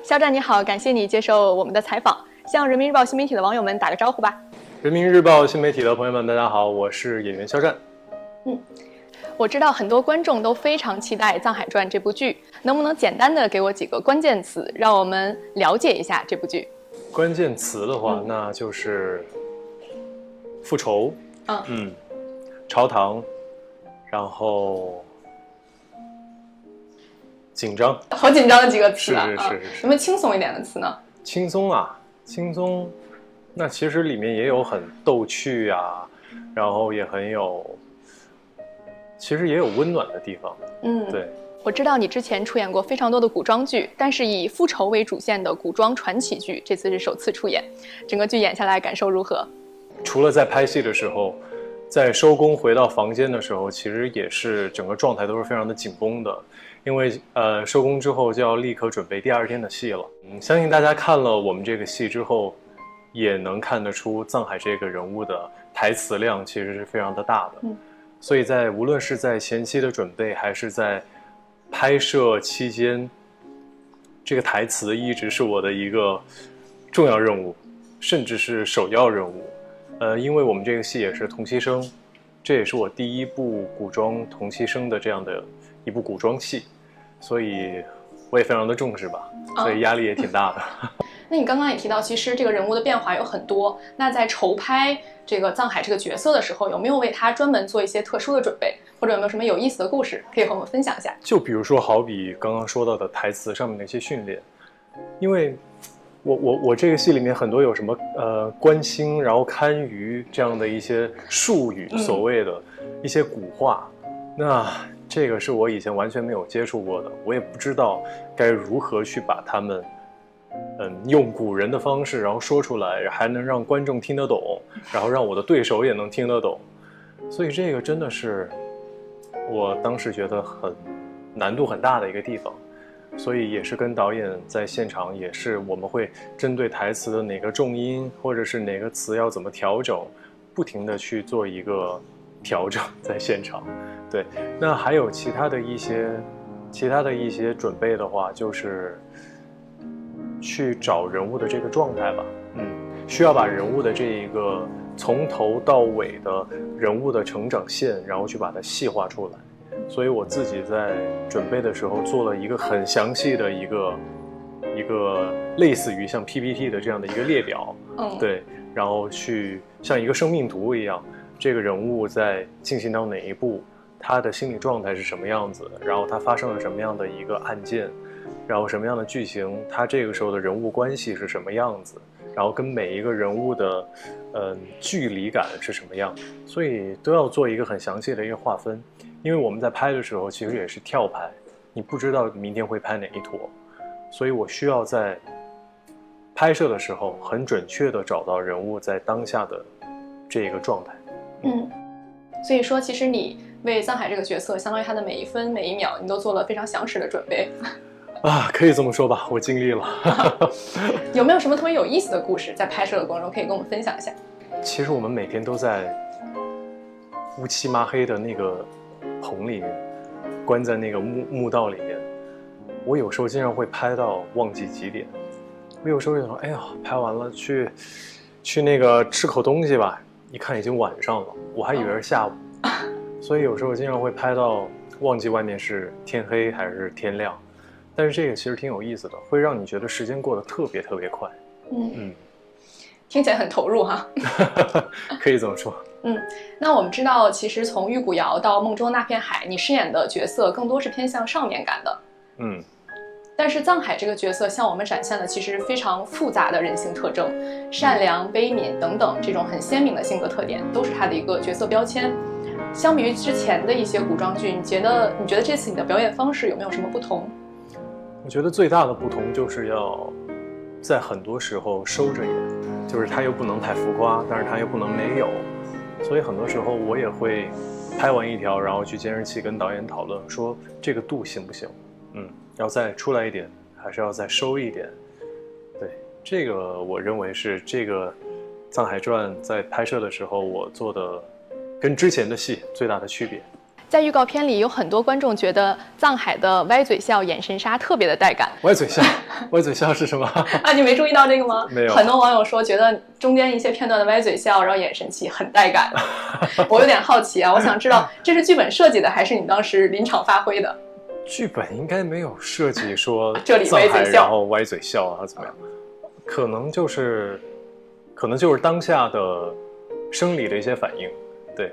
肖战你好，感谢你接受我们的采访，向人民日报新媒体的网友们打个招呼吧。人民日报新媒体的朋友们，大家好，我是演员肖战。我知道很多观众都非常期待《藏海传》这部剧，能不能简单的给我几个关键词，让我们了解一下这部剧？关键词的话，那就是复仇，朝堂，然后紧张，好紧张的几个词啊！是。有没有轻松一点的词呢？轻松啊，轻松。那其实里面也有很逗趣啊，然后也很有，其实也有温暖的地方。对。我知道你之前出演过非常多的古装剧，但是以复仇为主线的古装传奇剧，这次是首次出演，整个剧演下来感受如何？除了在拍戏的时候，在收工回到房间的时候，其实也是整个状态都是非常的紧绷的，因为收工之后就要立刻准备第二天的戏了。相信大家看了我们这个戏之后，也能看得出藏海这个人物的台词量其实是非常的大的。所以无论是在前期的准备，还是在拍摄期间，这个台词一直是我的一个重要任务，甚至是首要任务。因为我们这个戏也是同期声，这也是我第一部古装同期声的这样的一部古装戏，所以我也非常的重视吧，所以压力也挺大的。那你刚刚也提到，其实这个人物的变化有很多。那在筹拍这个藏海这个角色的时候，有没有为他专门做一些特殊的准备，或者有没有什么有意思的故事可以和我们分享一下？就比如说，好比刚刚说到的台词上面的一些训练，因为我这个戏里面很多有什么观星，然后堪舆这样的一些术语，所谓的一些古话，那这个是我以前完全没有接触过的，我也不知道该如何去把它们。用古人的方式，然后说出来，还能让观众听得懂，然后让我的对手也能听得懂，所以这个真的是我当时觉得难度很大的一个地方，所以也是跟导演在现场，也是我们会针对台词的哪个重音，或者是哪个词要怎么调整，不停的去做一个调整在现场。对，那还有其他的一些准备的话，就是去找人物的这个状态吧，需要把人物的这一个从头到尾的人物的成长线，然后去把它细化出来。所以我自己在准备的时候做了一个很详细的一个类似于像 PPT 的这样的一个列表，对，然后去像一个生命图一样，这个人物在进行到哪一步，他的心理状态是什么样子，然后他发生了什么样的一个案件。然后什么样的剧情，他这个时候的人物关系是什么样子，然后跟每一个人物的距离感是什么样，所以都要做一个很详细的一个划分。因为我们在拍的时候其实也是跳拍，你不知道明天会拍哪一坨，所以我需要在拍摄的时候很准确的找到人物在当下的这个状态。所以说其实你为藏海这个角色，相当于他的每一分每一秒你都做了非常详实的准备可以这么说吧，我尽力了。有没有什么特别有意思的故事在拍摄的过程中可以跟我们分享一下？其实我们每天都在乌漆麻黑的那个棚里面，关在那个墓道里面，我有时候经常会拍到忘记几点，我有时候就想，哎呀，拍完了去那个吃口东西吧，一看已经晚上了，我还以为是下午，所以有时候经常会拍到忘记外面是天黑还是天亮。但是这个其实挺有意思的，会让你觉得时间过得特别特别快。听起来很投入哈。可以这么说。那我们知道，其实从玉骨遥到梦中那片海，你饰演的角色更多是偏向少年感的。但是藏海这个角色向我们展现了其实非常复杂的人性特征，善良、悲悯等等这种很鲜明的性格特点，都是他的一个角色标签。相比于之前的一些古装剧，你觉得这次你的表演方式有没有什么不同？我觉得最大的不同就是要在很多时候收着演，就是它又不能太浮夸，但是它又不能没有，所以很多时候我也会拍完一条，然后去监视器跟导演讨论，说这个度行不行？要再出来一点，还是要再收一点？对，这个我认为是这个《藏海传》在拍摄的时候我做的跟之前的戏最大的区别。在预告片里有很多观众觉得藏海的歪嘴笑、眼神杀特别的带感。歪嘴笑，歪嘴笑是什么？啊，你没注意到这个吗？没有。很多网友说觉得中间一些片段的歪嘴笑，然后眼神戏很带感。我有点好奇啊，我想知道这是剧本设计的，还是你当时临场发挥的？剧本应该没有设计说这里歪嘴笑，然后歪嘴笑啊怎么样？可能就是当下的生理的一些反应，对，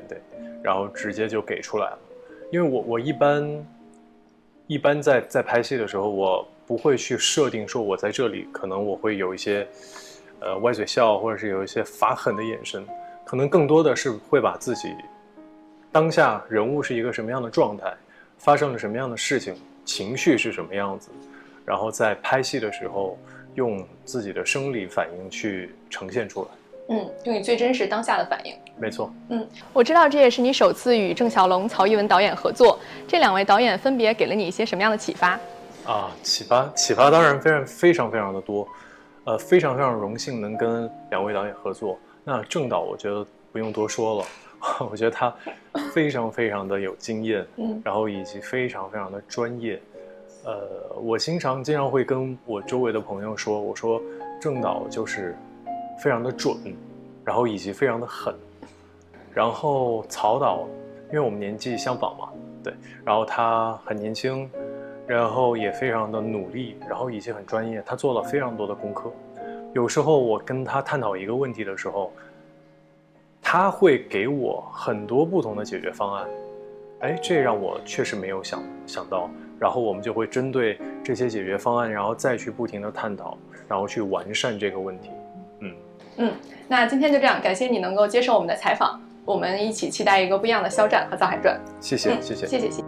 然后直接就给出来了。因为我一般在拍戏的时候，我不会去设定说我在这里可能我会有一些歪嘴笑，或者是有一些发狠的眼神，可能更多的是会把自己当下人物是一个什么样的状态，发生了什么样的事情，情绪是什么样子，然后在拍戏的时候用自己的生理反应去呈现出来。用你最真实当下的反应。没错。我知道这也是你首次与郑晓龙、曹艺文导演合作，这2位导演分别给了你一些什么样的启发？启发当然非常的多，非常荣幸能跟2位导演合作。那郑导我觉得不用多说了，我觉得他非常的有经验，然后以及非常的专业。我经常会跟我周围的朋友说，我说郑导就是非常的准，然后以及非常的狠。然后曹导，因为我们年纪相仿嘛，对，然后他很年轻，然后也非常的努力，然后以及很专业，他做了非常多的功课。有时候我跟他探讨一个问题的时候，他会给我很多不同的解决方案，这让我确实没有想到。然后我们就会针对这些解决方案，然后再去不停的探讨，然后去完善这个问题。那今天就这样，感谢你能够接受我们的采访，我们一起期待一个不一样的肖战和藏海传。谢谢。谢谢。